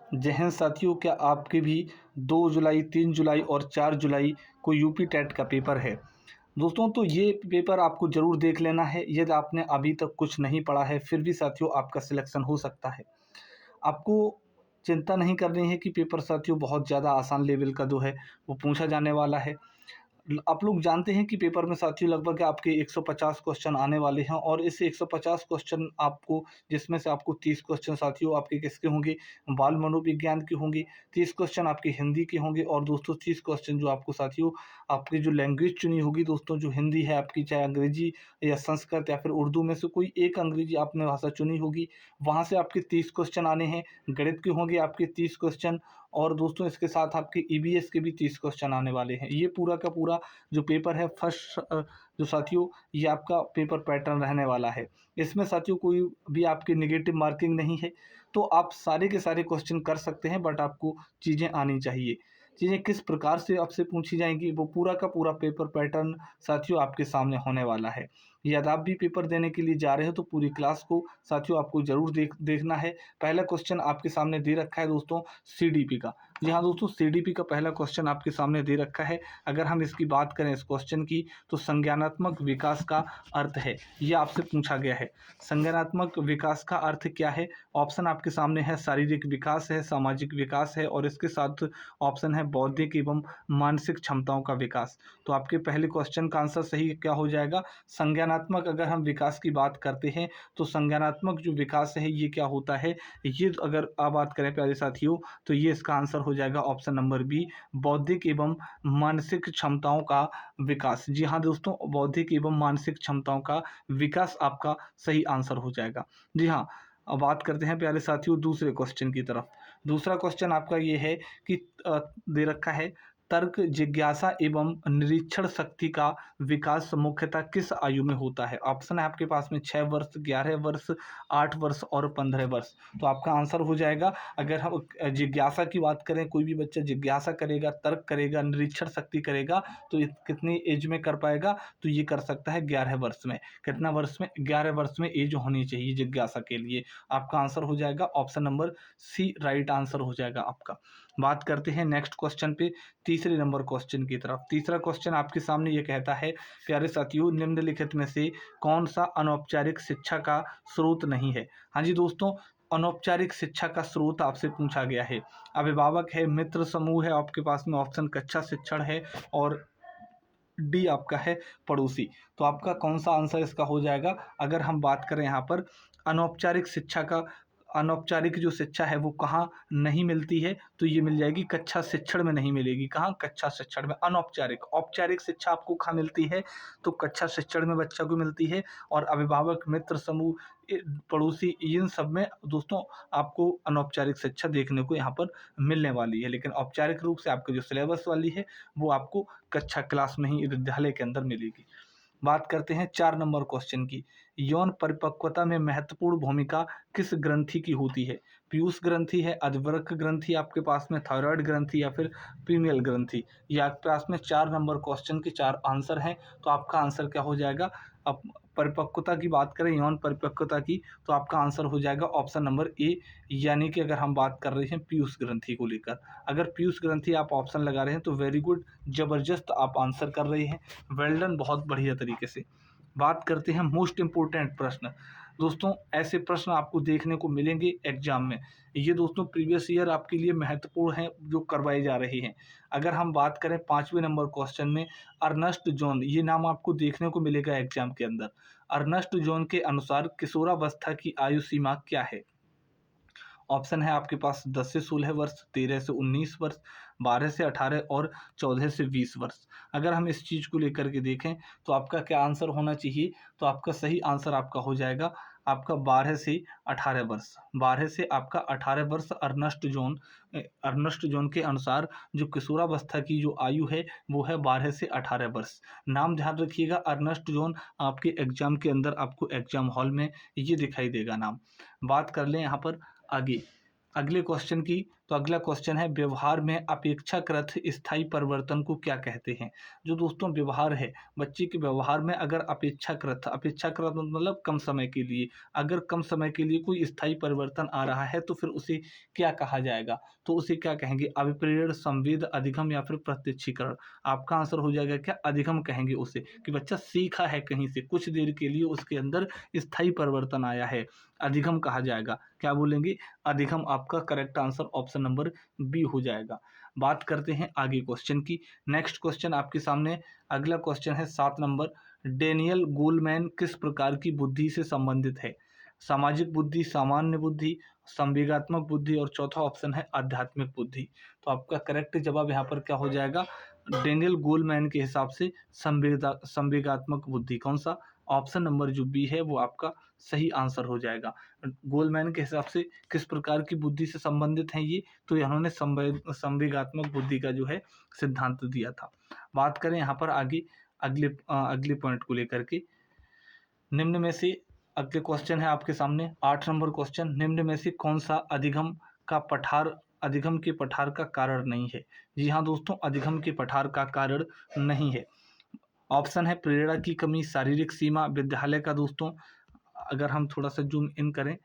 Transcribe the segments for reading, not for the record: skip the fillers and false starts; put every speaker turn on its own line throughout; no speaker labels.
जय हिंद साथियों, क्या आपके भी 2 जुलाई, 3 जुलाई और 4 जुलाई को यूपी टेट का पेपर है। दोस्तों, तो ये पेपर आपको ज़रूर देख लेना है। यदि आपने अभी तक कुछ नहीं पढ़ा है, फिर भी साथियों आपका सिलेक्शन हो सकता है। आपको चिंता नहीं करनी है कि पेपर साथियों बहुत ज़्यादा आसान लेवल का जो है वो पूछा जाने वाला है। आप लोग जानते हैं कि पेपर में साथियों लगभग आपके 150 क्वेश्चन आने वाले हैं और इस 150 क्वेश्चन आपको, जिसमें से आपको 30 क्वेश्चन साथियों आपके किसके होंगे, बाल मनोविज्ञान के होंगे, 30 क्वेश्चन आपके हिंदी के होंगे और दोस्तों 30 क्वेश्चन जो आपको साथियों आपकी जो लैंग्वेज चुनी होगी दोस्तों, जो हिंदी है आपकी, चाहे अंग्रेजी या संस्कृत या फिर उर्दू में से कोई एक अंग्रेजी आपने भाषा चुनी होगी, वहाँ से आपके 30 क्वेश्चन आने हैं। गणित के होंगे आपके 30 क्वेश्चन और दोस्तों इसके साथ आपके ईवीएस के भी 30 क्वेश्चन आने वाले हैं। ये पूरा का पूरा जो पेपर है फर्स्ट जो साथियों ये आपका पेपर पैटर्न रहने वाला है। इसमें साथियों कोई भी आपकी नेगेटिव मार्किंग नहीं है, तो आप सारे के सारे क्वेश्चन कर सकते हैं, बट आपको चीज़ें आनी चाहिए। चीज़ें किस प्रकार से आपसे पूछी जाएंगी, वो पूरा का पूरा पेपर पैटर्न साथियों आपके सामने होने वाला है। यदि आप भी पेपर देने के लिए जा रहे हो तो पूरी क्लास को साथियों आपको ज़रूर देखना है। पहला क्वेश्चन आपके सामने दे रखा है दोस्तों सीडीपी का। जी हाँ दोस्तों, सीडीपी का पहला क्वेश्चन आपके सामने दे रखा है। अगर हम इसकी बात करें इस क्वेश्चन की, तो संज्ञानात्मक विकास का अर्थ है, ये आपसे पूछा गया है। संज्ञानात्मक विकास का अर्थ क्या है? ऑप्शन आपके सामने है शारीरिक विकास है, सामाजिक विकास है और इसके साथ ऑप्शन है बौद्धिक एवं मानसिक क्षमताओं का विकास। तो आपके पहले क्वेश्चन का आंसर सही क्या हो जाएगा? संज्ञानात्मक, अगर हम विकास की बात करते हैं तो संज्ञानात्मक जो विकास है ये क्या होता है, ये अगर आप बात करें प्यारे साथियों, तो ये इसका आंसर हो जाएगा ऑप्शन नंबर बी, बौद्धिक एवं मानसिक क्षमताओं का विकास। जी हाँ दोस्तों, बौद्धिक एवं मानसिक क्षमताओं का विकास आपका सही आंसर हो जाएगा। जी हाँ, अब बात करते हैं प्यारे साथियों दूसरे क्वेश्चन की तरफ। दूसरा क्वेश्चन आपका ये है कि दे रखा है तर्क, जिज्ञासा एवं निरीक्षण शक्ति का विकास मुख्यतः किस आयु में होता है? ऑप्शन है आपके पास में 6 वर्ष, 11 वर्ष, 8 वर्ष और 15 वर्ष। तो आपका आंसर हो जाएगा, अगर हम जिज्ञासा की बात करें, कोई भी बच्चा जिज्ञासा करेगा, तर्क करेगा, निरीक्षण शक्ति करेगा, तो कितनी एज में कर पाएगा? तो ये कर सकता है 11 वर्ष में। कितना वर्ष में? 11 वर्ष में एज होनी चाहिए जिज्ञासा के लिए। आपका आंसर हो जाएगा option number C, right answer हो जाएगा आपका। बात करते हैं नेक्स्ट क्वेश्चन पे, तीसरे नंबर क्वेश्चन की तरफ। तीसरा क्वेश्चन आपके सामने ये कहता है प्यारे साथियों, निम्नलिखित में से कौन सा अनौपचारिक शिक्षा का स्रोत नहीं है? हाँ जी दोस्तों, अनौपचारिक शिक्षा का स्रोत आपसे पूछा गया है। अभिभावक है, मित्र समूह है, आपके पास में ऑप्शन कक्षा शिक्षण है और डी आपका है पड़ोसी। तो आपका कौन सा आंसर इसका हो जाएगा? अगर हम बात करें यहाँ पर अनौपचारिक शिक्षा का, अनौपचारिक जो शिक्षा है वो कहाँ नहीं मिलती है, तो ये मिल जाएगी कक्षा शिक्षण में नहीं मिलेगी। कहाँ? कक्षा शिक्षण में। अनौपचारिक, औपचारिक शिक्षा आपको कहाँ मिलती है? तो कक्षा शिक्षण में बच्चा को मिलती है। और अभिभावक, मित्र समूह, पड़ोसी, इन सब में दोस्तों आपको अनौपचारिक शिक्षा देखने को यहाँ पर मिलने वाली है। लेकिन औपचारिक रूप से आपके जो सिलेबस वाली है वो आपको कक्षा क्लास में ही विद्यालय के अंदर मिलेगी। बात करते हैं 4 नंबर क्वेश्चन की। यौन परिपक्वता में महत्वपूर्ण भूमिका किस ग्रंथि की होती है? पीयूष ग्रंथि है, अधवृक्क ग्रंथि आपके पास में, थायराइड ग्रंथि या फिर पीनियल ग्रंथि। ये आपके पास में 4 नंबर क्वेश्चन के 4 आंसर हैं। तो आपका आंसर क्या हो जाएगा? अब परिपक्वता की बात करें, यौन परिपक्वता की, तो आपका आंसर हो जाएगा ऑप्शन नंबर ए, यानी कि अगर हम बात कर रहे हैं पीयूष ग्रंथि को लेकर। अगर पीयूष ग्रंथि आप ऑप्शन लगा रहे हैं तो वेरी गुड, ज़बरदस्त आप आंसर कर रहे हैं, वेल डन, बहुत बढ़िया तरीके से। बात करते हैं मोस्ट इम्पोर्टेंट प्रश्न। दोस्तों ऐसे प्रश्न आपको देखने को मिलेंगे एग्जाम में। ये दोस्तों प्रीवियस ईयर आपके लिए महत्वपूर्ण हैं जो करवाए जा रहे हैं। अगर हम बात करें 5वें नंबर क्वेश्चन में, अर्नस्ट जॉन, ये नाम आपको देखने को मिलेगा एग्जाम के अंदर। अर्नस्ट जॉन के अनुसार किशोरावस्था की आयु सीमा क्या है? ऑप्शन है आपके पास 10 से 16 वर्ष, 13 से 19 वर्ष, 12 से 18 और 14 से 20 वर्ष। अगर हम इस चीज़ को लेकर के देखें तो आपका क्या आंसर होना चाहिए? तो आपका सही आंसर आपका हो जाएगा आपका 12 से 18 वर्ष। 12 से आपका 18 वर्ष अर्नस्ट जॉन के अनुसार जो किशोरावस्था की जो आयु है वो है 12 से 18 वर्ष। नाम ध्यान रखिएगा, अर्नस्ट जॉन आपके एग्जाम के अंदर आपको एग्जाम हॉल में ये दिखाई देगा नाम। बात कर लें यहाँ पर आगे अगले क्वेश्चन की, तो अगला क्वेश्चन है, व्यवहार में अपेक्षाकृत स्थायी परिवर्तन को क्या कहते हैं? जो दोस्तों व्यवहार है, बच्चे के व्यवहार में अगर अपेक्षाकृत मतलब कम समय के लिए, अगर कम समय के लिए कोई स्थायी परिवर्तन आ रहा है तो फिर उसे क्या कहा जाएगा? तो उसे क्या कहेंगे? अभिप्रेरण, संवेद, अधिगम या फिर प्रत्यक्षीकरण। आपका आंसर हो जाएगा क्या? अधिगम कहेंगे उसे, कि बच्चा सीखा है कहीं से, कुछ देर के लिए उसके अंदर स्थायी परिवर्तन आया है, अधिगम कहा जाएगा। क्या बोलेंगे? अधिगम। आपका correct answer option number B हो जाएगा। बात करते हैं आगे क्वेश्चन की। नेक्स्ट क्वेश्चन आपके सामने, अगला क्वेश्चन है 7 नंबर। डेनियल गोलमैन किस प्रकार की बुद्धि से संबंधित है? सामाजिक बुद्धि, सामान्य बुद्धि, संवेगात्मक बुद्धि और चौथा ऑप्शन है आध्यात्मिक बुद्धि। तो आपका करेक्ट जवाब यहाँ पर क्या हो जाएगा? डेनियल गोलमैन के हिसाब से संवेगात्मक बुद्धि। कौन सा? ऑप्शन नंबर जो बी है वो आपका सही आंसर हो जाएगा। गोलमैन के हिसाब से किस प्रकार की बुद्धि से संबंधित हैं ये? तो इन्होंने संवेगात्मक बुद्धि का जो है सिद्धांत दिया था। बात करें यहाँ पर आगे अगले पॉइंट को लेकर के, निम्न में से अगले क्वेश्चन है आपके सामने 8 नंबर क्वेश्चन। निम्न में से कौन सा अधिगम के पठार का कारण नहीं है? जी हाँ दोस्तों, अधिगम के पठार का कारण नहीं है। ऑप्शन है प्रेरणा की कमी, शारीरिक सीमा, विद्यालय का दोस्तों अगर हम थोड़ा सा जूम इन करें,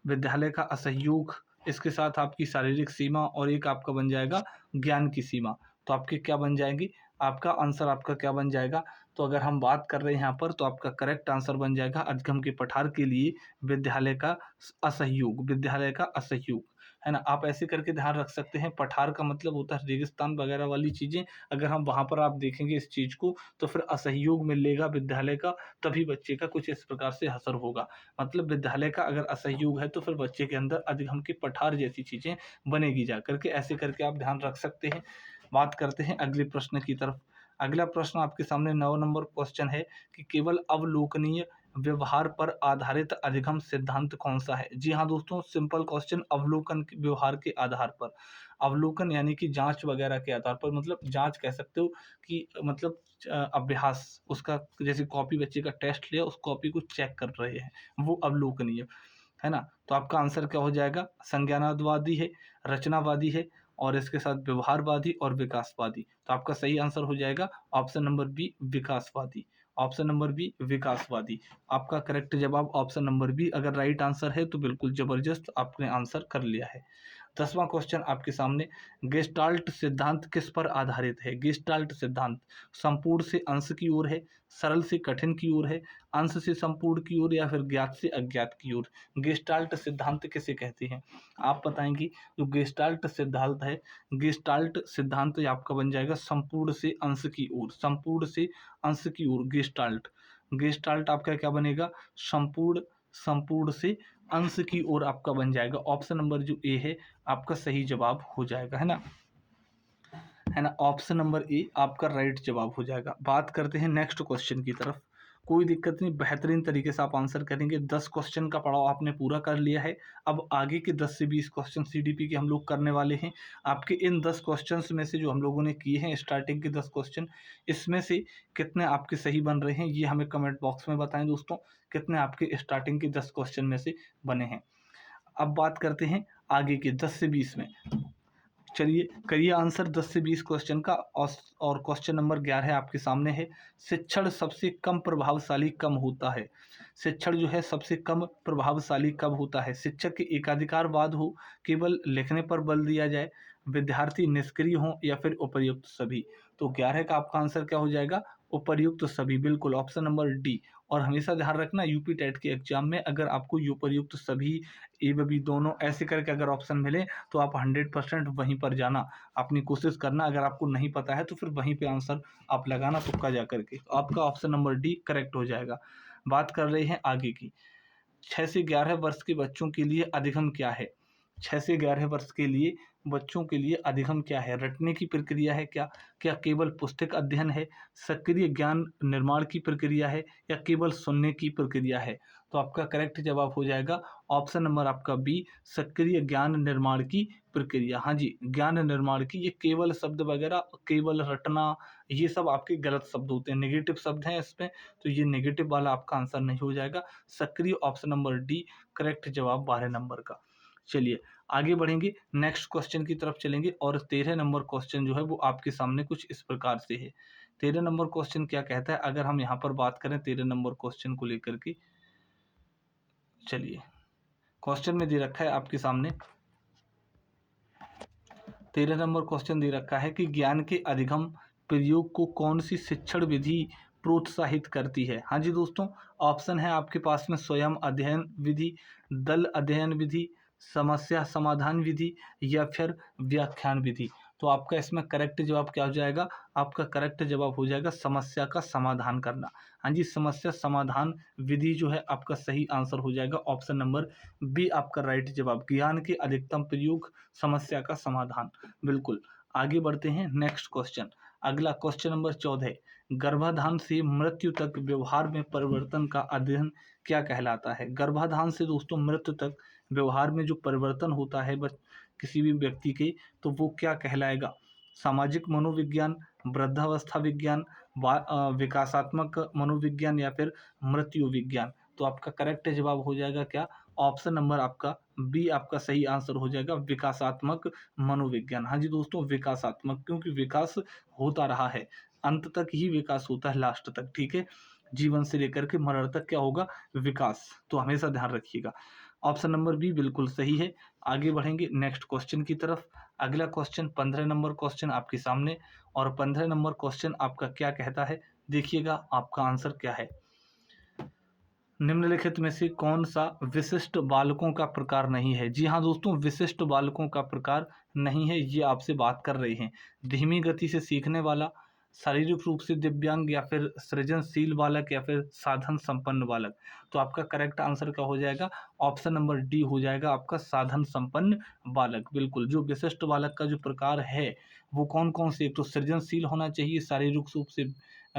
विद्यालय का असहयोग, इसके साथ आपकी शारीरिक सीमा और एक आपका बन जाएगा ज्ञान की सीमा। तो आपके क्या बन जाएंगी? आपका आंसर आपका क्या बन जाएगा? तो अगर हम बात कर रहे हैं यहाँ पर तो आपका करेक्ट आंसर बन जाएगा अधिगम के पठार के लिए विद्यालय का असहयोग, है ना। आप ऐसे करके ध्यान रख सकते हैं, पठार का मतलब होता है रेगिस्तान वगैरह वाली चीज़ें। अगर हम वहाँ पर आप देखेंगे इस चीज़ को तो फिर असहयोग मिलेगा विद्यालय का, तभी बच्चे का कुछ इस प्रकार से असर होगा। मतलब विद्यालय का अगर असहयोग है तो फिर बच्चे के अंदर अधिगम के पठार जैसी चीज़ें बनेगी जा करके, ऐसे करके आप ध्यान रख सकते हैं। बात करते हैं अगले प्रश्न की तरफ। अगला प्रश्न आपके सामने 9 नंबर क्वेश्चन है कि केवल अवलोकनीय व्यवहार पर आधारित अधिगम सिद्धांत कौन सा है? जी हाँ दोस्तों, सिंपल क्वेश्चन, अवलोकन के व्यवहार के आधार पर। अवलोकन यानी कि जांच वगैरह के आधार पर, मतलब जांच कह सकते हो कि मतलब अभ्यास, उसका जैसे कॉपी, बच्चे का टेस्ट लिया उस कॉपी को चेक कर रहे हैं, वो अवलोकनीय है ना। तो आपका आंसर क्या हो जाएगा? संज्ञानावादी है, रचनावादी है और इसके साथ व्यवहारवादी और विकासवादी। तो आपका सही आंसर हो जाएगा ऑप्शन नंबर बी, विकासवादी। ऑप्शन नंबर बी, विकासवादी। आपका करेक्ट जवाब ऑप्शन नंबर बी अगर राइट आंसर है तो बिल्कुल जबरदस्त, आपने आंसर कर लिया है। 10वां क्वेश्चन आपके सामने, गेस्टाल्ट सिद्धांत किस पर आधारित है? गेस्टाल्ट सिद्धांत संपूर्ण से अंश की ओर है, सरल से कठिन की ओर है, अंश से संपूर्ण की ओर या फिर ज्ञात से अज्ञात की ओर? गेस्टाल्ट सिद्धांत किसे कहते हैं? आप बताएंगे। जो गेस्टाल्ट सिद्धांत है, गेस्टाल्ट सिद्धांत आपका बन जाएगा संपूर्ण से अंश की ओर, संपूर्ण से अंश की ओर गेस्टाल्ट। गेस्टाल्ट आपका क्या बनेगा? संपूर्ण संपूर्ण से अंश की ओर आपका बन जाएगा। ऑप्शन नंबर जो ए है आपका सही जवाब हो जाएगा, है ना। ऑप्शन नंबर ए आपका राइट जवाब हो जाएगा। बात करते हैं नेक्स्ट क्वेश्चन की तरफ। कोई दिक्कत नहीं, बेहतरीन तरीके से आप आंसर करेंगे। 10 क्वेश्चन का पड़ाव आपने पूरा कर लिया है। अब आगे के 10 से 20 क्वेश्चन सीडीपी के हम लोग करने वाले हैं। आपके इन 10 क्वेश्चंस में से जो हम लोगों ने किए हैं स्टार्टिंग के 10 क्वेश्चन, इसमें से कितने आपके सही बन रहे हैं ये हमें कमेंट बॉक्स में बताएं दोस्तों, कितने आपके स्टार्टिंग के 10 क्वेश्चन में से बने हैं। अब बात करते हैं आगे के 10 से 20 में। चलिए करिए आंसर 10 से 20 क्वेश्चन का। और क्वेश्चन नंबर 11 आपके सामने है, शिक्षण सबसे कम प्रभावशाली कब होता है? शिक्षण जो है सबसे कम प्रभावशाली कब होता है? शिक्षक के एकाधिकारवाद हो, केवल लिखने पर बल दिया जाए, विद्यार्थी निष्क्रिय हो या फिर उपर्युक्त सभी? तो 11 का आपका आंसर क्या हो जाएगा? उपर्युक्त सभी, बिल्कुल ऑप्शन नंबर डी। और हमेशा ध्यान रखना यूपी टेट के एग्जाम में अगर आपको उपर्युक्त सभी, ए बी दोनों ऐसे करके अगर ऑप्शन मिले तो आप 100% वहीं पर जाना, अपनी कोशिश करना। अगर आपको नहीं पता है तो फिर वहीं पे आंसर आप लगाना तुक्का जा करके। आपका ऑप्शन नंबर डी करेक्ट हो जाएगा। बात कर रहे हैं आगे की। 6 से 11 वर्ष के बच्चों के लिए अधिगम क्या है? 6 से 11 वर्ष के लिए बच्चों के लिए अधिगम क्या है? रटने की प्रक्रिया है क्या? क्या केवल पुस्तक अध्ययन है? सक्रिय ज्ञान निर्माण की प्रक्रिया है या केवल सुनने की प्रक्रिया है? तो आपका करेक्ट जवाब हो जाएगा ऑप्शन नंबर आपका बी, सक्रिय ज्ञान निर्माण की प्रक्रिया। हाँ जी, ज्ञान निर्माण की। ये केवल शब्द वगैरह, केवल रटना, ये सब आपके गलत शब्द होते हैं, नेगेटिव शब्द हैं इसमें, तो ये नेगेटिव वाला आपका आंसर नहीं हो जाएगा। सक्रिय ऑप्शन नंबर डी करेक्ट जवाब 12 नंबर का। चलिए आगे बढ़ेंगे, नेक्स्ट क्वेश्चन की तरफ चलेंगे और 13 नंबर क्वेश्चन जो है वो आपके सामने कुछ इस प्रकार से है। 13 नंबर क्वेश्चन क्या कहता है, अगर हम यहाँ पर बात करें 13 नंबर क्वेश्चन को लेकर के, चलिए क्वेश्चन में दे रखा है आपके सामने 13 नंबर क्वेश्चन दे रखा है कि ज्ञान के अधिगम प्रयोग को कौन सी शिक्षण विधि प्रोत्साहित करती है। हाँ जी दोस्तों, ऑप्शन है आपके पास में स्वयं अध्ययन विधि, दल अध्ययन विधि, समस्या समाधान विधि या फिर व्याख्यान विधि। तो आपका इसमें करेक्ट जवाब क्या हो जाएगा, आपका करेक्ट जवाब हो जाएगा समस्या का समाधान करना। हाँ जी, समस्या समाधान विधि जो है आपका सही आंसर हो जाएगा, ऑप्शन नंबर बी आपका राइट जवाब, ज्ञान के अधिकतम प्रयोग समस्या का समाधान। बिल्कुल, आगे बढ़ते हैं, नेक्स्ट क्वेश्चन, अगला क्वेश्चन नंबर 14, गर्भाधान से मृत्यु तक व्यवहार में परिवर्तन का अध्ययन क्या कहलाता है। गर्भाधान से दोस्तों मृत्यु तक व्यवहार में जो परिवर्तन होता है किसी भी व्यक्ति के, तो वो क्या कहलाएगा, सामाजिक मनोविज्ञान, वृद्धावस्था विज्ञान, विकासात्मक मनोविज्ञान या फिर मृत्यु विज्ञान। तो आपका करेक्ट जवाब हो जाएगा क्या, ऑप्शन नंबर आपका बी आपका सही आंसर हो जाएगा, विकासात्मक मनोविज्ञान। हाँ जी दोस्तों, विकासात्मक, क्योंकि विकास होता रहा है, अंत तक ही विकास होता है, लास्ट तक, ठीक है, जीवन से लेकर के मरण तक क्या होगा, विकास। तो हमेशा ध्यान रखिएगा, ऑप्शन नंबर बी बिल्कुल सही है। आगे बढ़ेंगे नेक्स्ट क्वेश्चन की तरफ, अगला क्वेश्चन 15 नंबर क्वेश्चन आपके सामने, और 15 नंबर क्वेश्चन आपका क्या कहता है, देखिएगा आपका आंसर क्या है। निम्नलिखित में से कौन सा विशिष्ट बालकों का प्रकार नहीं है। जी हाँ दोस्तों, विशिष्ट बालकों का प्रकार नहीं है, ये आपसे बात कर रहे हैं, धीमी गति से सीखने वाला, शारीरिक रूप से दिव्यांग या फिर सृजनशील बालक या फिर साधन संपन्न बालक। तो आपका करेक्ट आंसर क्या हो जाएगा, ऑप्शन नंबर डी हो जाएगा आपका, साधन संपन्न बालक। बिल्कुल, जो विशिष्ट बालक का जो प्रकार है वो कौन कौन से, एक तो सृजनशील होना चाहिए, शारीरिक रूप से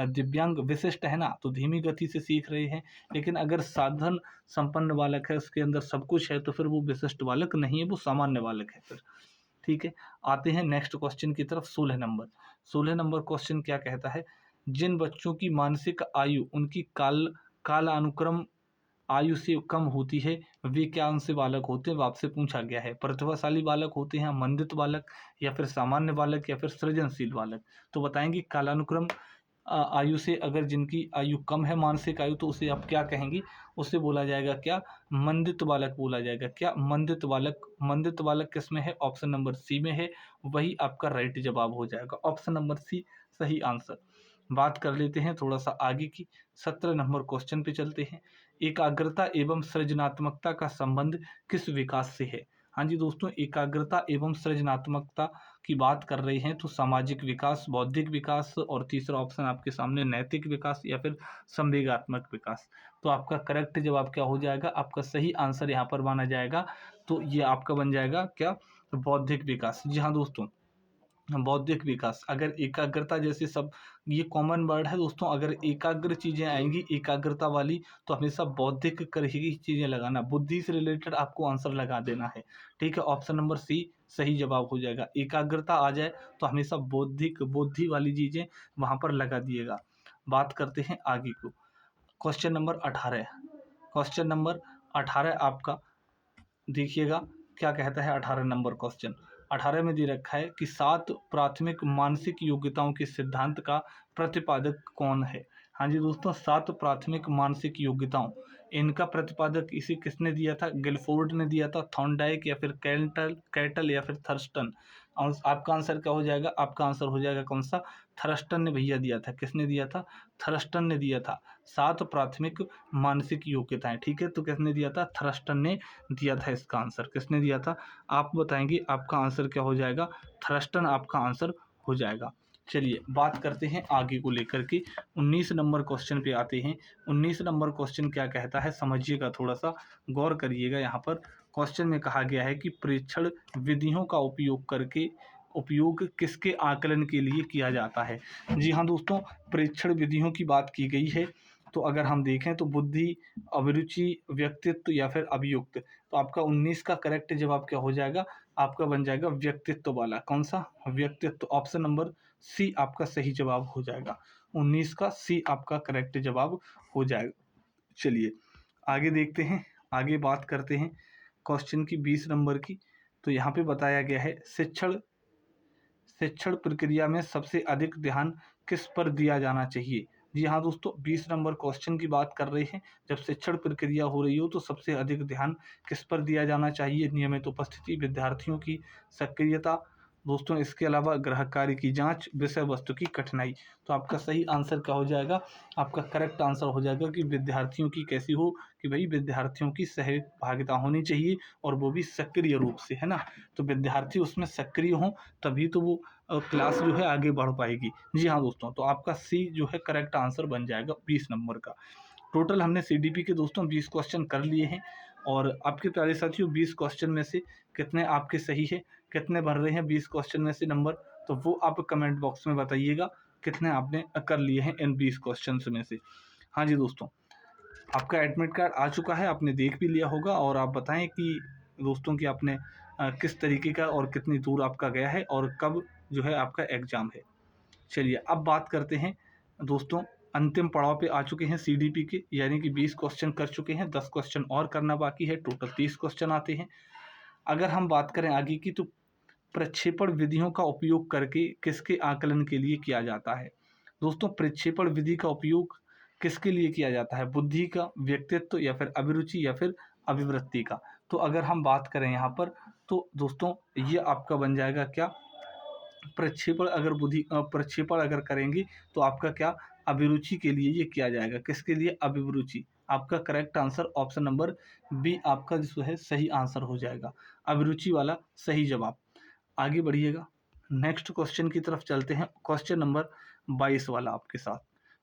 दिव्यांग विशिष्ट है ना, तो धीमी गति से सीख रहे हैं, लेकिन अगर साधन संपन्न बालक है, उसके अंदर सब कुछ है, तो फिर वो विशिष्ट बालक नहीं है, वो सामान्य बालक है फिर, ठीक है। आते हैं नेक्स्ट क्वेश्चन की तरफ, 16 नंबर क्वेश्चन क्या कहता है, जिन बच्चों की मानसिक आयु उनकी कालानुक्रम आयु से कम होती है वे क्या उनसे बालक होते हैं, वो आपसे पूछा गया है। प्रतिभाशाली बालक होते हैं, मंदित बालक या फिर सामान्य बालक या फिर सृजनशील बालक। तो बताएंगे कालानुक्रम आयु से अगर जिनकी आयु कम है, मानसिक आयु, तो उसे आप क्या कहेंगे, उसे बोला जाएगा क्या, मंदित बालक बोला जाएगा। क्या मंदित बालक, मंदित बालक किस में है, ऑप्शन नंबर सी में है, वही आपका राइट जवाब हो जाएगा, ऑप्शन नंबर सी सही आंसर। बात कर लेते हैं थोड़ा सा आगे की, 17 नंबर क्वेश्चन पे चलते हैं, एकाग्रता एवं सृजनात्मकता का संबंध किस विकास से है। हाँ जी दोस्तों, एकाग्रता एवं सृजनात्मकता की बात कर रहे हैं तो सामाजिक विकास, बौद्धिक विकास, और तीसरा ऑप्शन आपके सामने नैतिक विकास या फिर संवेगात्मक विकास। तो आपका करेक्ट जवाब क्या हो जाएगा, आपका सही आंसर यहाँ पर माना जाएगा, तो ये आपका बन जाएगा क्या, बौद्धिक विकास। जी हाँ दोस्तों, बौद्धिक विकास, अगर एकाग्रता जैसे सब, ये कॉमन वर्ड है दोस्तों, अगर एकाग्र चीज़ें आएंगी एकाग्रता वाली, तो हमेशा बौद्धिक कर ही चीज़ें लगाना, बुद्धि से रिलेटेड आपको आंसर लगा देना है, ठीक है, ऑप्शन नंबर सी सही जवाब हो जाएगा। एकाग्रता आ जाए तो हमेशा बौद्धिक, बुद्धि वाली चीज़ें वहाँ पर लगा दिएगा। बात करते हैं आगे को, क्वेश्चन नंबर 18, क्वेश्चन नंबर 18 आपका देखिएगा क्या कहता है। 18 नंबर क्वेश्चन, 18 में दे रखा है कि 7 प्राथमिक मानसिक योग्यताओं के सिद्धांत का प्रतिपादक कौन है। हाँ जी दोस्तों, 7 प्राथमिक मानसिक योग्यताओं, इनका प्रतिपादक इसे किसने दिया था, गिलफोर्ड ने दिया था, थॉर्नडाइक या फिर कैटल या फिर थर्स्टन। और आपका आंसर क्या हो जाएगा, आपका आंसर हो जाएगा कौन सा, थर्स्टन ने भैया दिया था। किसने दिया था, थर्स्टन ने दिया था। 7 प्राथमिक मानसिक योग्यताएं, ठीक है, तो किसने दिया था, थर्स्टन ने दिया था। इसका आंसर किसने दिया था, आप बताएंगे, आपका आंसर क्या हो जाएगा, थर्स्टन आपका आंसर हो जाएगा। चलिए बात करते हैं आगे को लेकर के, 19 नंबर क्वेश्चन पे आते हैं। 19 नंबर क्वेश्चन क्या कहता है, समझिएगा, थोड़ा सा गौर करिएगा। यहाँ पर क्वेश्चन में कहा गया है कि प्रेक्षण विधियों का उपयोग किसके आकलन के लिए किया जाता है। जी हाँ दोस्तों, प्रेक्षण विधियों की बात की गई है, तो अगर हम देखें तो बुद्धि, अभिरुचि, व्यक्तित्व या फिर अभियुक्त। तो आपका 19 का करेक्ट जवाब क्या हो जाएगा, आपका बन जाएगा व्यक्तित्व वाला। कौन सा, व्यक्तित्व, ऑप्शन नंबर सी आपका सही जवाब हो जाएगा। 19 का सी आपका करेक्ट जवाब हो जाएगा। चलिए आगे देखते हैं, आगे बात करते हैं क्वेश्चन की 20 नंबर की। तो यहाँ पे बताया गया है शिक्षण शिक्षण प्रक्रिया में सबसे अधिक ध्यान किस पर दिया जाना चाहिए। जी हाँ दोस्तों, 20 नंबर क्वेश्चन की बात कर रहे हैं। जब शिक्षण प्रक्रिया हो रही हो तो सबसे अधिक ध्यान किस पर दिया जाना चाहिए। नियमित उपस्थिति, विद्यार्थियों की सक्रियता, दोस्तों इसके अलावा गृह कार्य की जांच, विषय वस्तु की कठिनाई। तो आपका सही आंसर क्या हो जाएगा, आपका करेक्ट आंसर हो जाएगा कि विद्यार्थियों की कैसी हो, कि भाई विद्यार्थियों की सहभागिता होनी चाहिए और वो भी सक्रिय रूप से, है ना। तो विद्यार्थी उसमें सक्रिय हों तभी तो वो क्लास जो है आगे बढ़ पाएगी। जी हाँ दोस्तों, तो आपका सी जो है करेक्ट आंसर बन जाएगा 20 नंबर का। टोटल हमने सीडीपी के दोस्तों 20 क्वेश्चन कर लिए हैं और आपके प्यारे साथियों 20 क्वेश्चन में से कितने आपके सही है, कितने भर रहे हैं 20 क्वेश्चन में से नंबर, तो वो आप कमेंट बॉक्स में बताइएगा कितने आपने कर लिए हैं इन 20 क्वेश्चन में से। हाँ जी दोस्तों, आपका एडमिट कार्ड आ चुका है, आपने देख भी लिया होगा और आप बताएं कि दोस्तों कि आपने किस तरीके का और कितनी दूर आपका गया है और कब जो है आपका एग्ज़ाम है। चलिए अब बात करते हैं दोस्तों, अंतिम पड़ाव पे आ चुके हैं सीडीपी के, यानी कि 20 क्वेश्चन कर चुके हैं, 10 क्वेश्चन और करना बाकी है, टोटल 30 क्वेश्चन आते हैं। अगर हम बात करें आगे की, तो प्रक्षेपण विधियों का उपयोग करके किसके आकलन के लिए किया जाता है। दोस्तों प्रक्षेपण विधि का उपयोग किसके लिए किया जाता है, बुद्धि का, व्यक्तित्व या फिर अभिरुचि या फिर अभिवृत्ति का। तो अगर हम बात करें यहाँ पर, तो दोस्तों ये आपका बन जाएगा क्या, प्रक्षेपण अगर करेंगे तो आपका क्या, अभिरुचि के लिए ये किया जाएगा। किसके लिए, अभिरुचि। आपका correct answer option number B आपका जो है सही आंसर हो जाएगा, अभिरुचि वाला सही जवाब। आगे बढ़िएगा, नेक्स्ट क्वेश्चन की तरफ चलते हैं। क्वेश्चन नंबर 22 वाला आपके साथ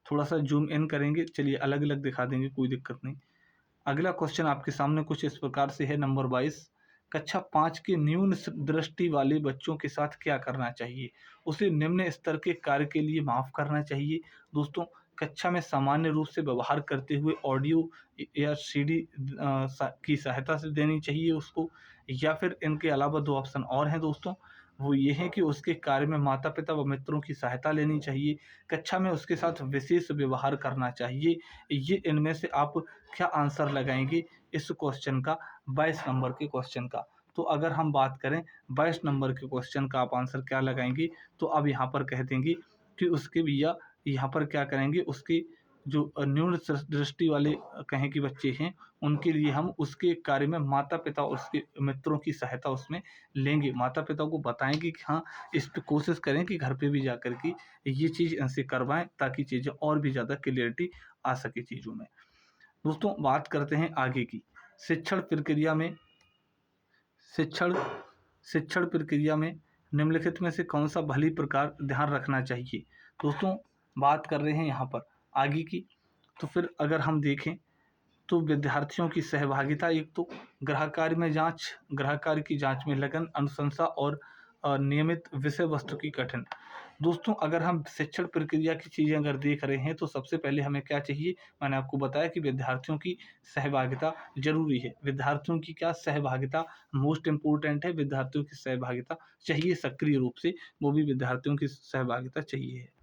थोड़ा सा जूम इन करेंगे, चलिए अलग अलग दिखा देंगे, कोई दिक्कत नहीं। अगला क्वेश्चन आपके सामने कुछ इस प्रकार से है, नंबर 22। कक्षा 5 के न्यून दृष्टि वाले बच्चों के साथ क्या करना चाहिए। उसे निम्न स्तर के कार्य के लिए माफ़ करना चाहिए। दोस्तों कक्षा में सामान्य रूप से व्यवहार करते हुए ऑडियो या सीडी की सहायता से देनी चाहिए उसको, या फिर इनके अलावा दो ऑप्शन और हैं दोस्तों, वो ये है कि उसके कार्य में माता पिता व मित्रों की सहायता लेनी चाहिए, कक्षा में उसके साथ विशेष व्यवहार करना चाहिए। ये इनमें से आप क्या आंसर लगाएंगे इस क्वेश्चन का, 22 नंबर के क्वेश्चन का। तो अगर हम बात करें 22 नंबर के क्वेश्चन का आप आंसर क्या लगाएंगे, तो अब यहाँ पर कह देंगे कि उसके भैया यहाँ पर क्या करेंगे, उसके जो न्यून दृष्टि वाले कहें कि बच्चे हैं, उनके लिए हम उसके कार्य में माता पिता और उसके मित्रों की सहायता उसमें लेंगे। माता पिता को बताएंगे कि हाँ इस पे कोशिश करें कि घर पे भी जा कर के ये चीज़ इनसे करवाएं, ताकि चीज़ें और भी ज़्यादा क्लियरिटी आ सके चीज़ों में। दोस्तों बात करते हैं आगे की, शिक्षण प्रक्रिया में शिक्षण शिक्षण प्रक्रिया में निम्नलिखित में से कौन सा भली प्रकार ध्यान रखना चाहिए। दोस्तों बात कर रहे हैं यहाँ पर आगे की, तो फिर अगर हम देखें तो विद्यार्थियों की सहभागिता, एक तो गृह कार्य की जांच में लगन, अनुशंसा और नियमित विषय वस्तु की कठिन। दोस्तों अगर हम शिक्षण प्रक्रिया की चीज़ें अगर देख रहे हैं तो सबसे पहले हमें क्या चाहिए, मैंने आपको बताया कि विद्यार्थियों की सहभागिता जरूरी है। विद्यार्थियों की क्या सहभागिता मोस्ट इम्पोर्टेंट है, विद्यार्थियों की सहभागिता चाहिए सक्रिय रूप से, वो भी विद्यार्थियों की सहभागिता चाहिए है।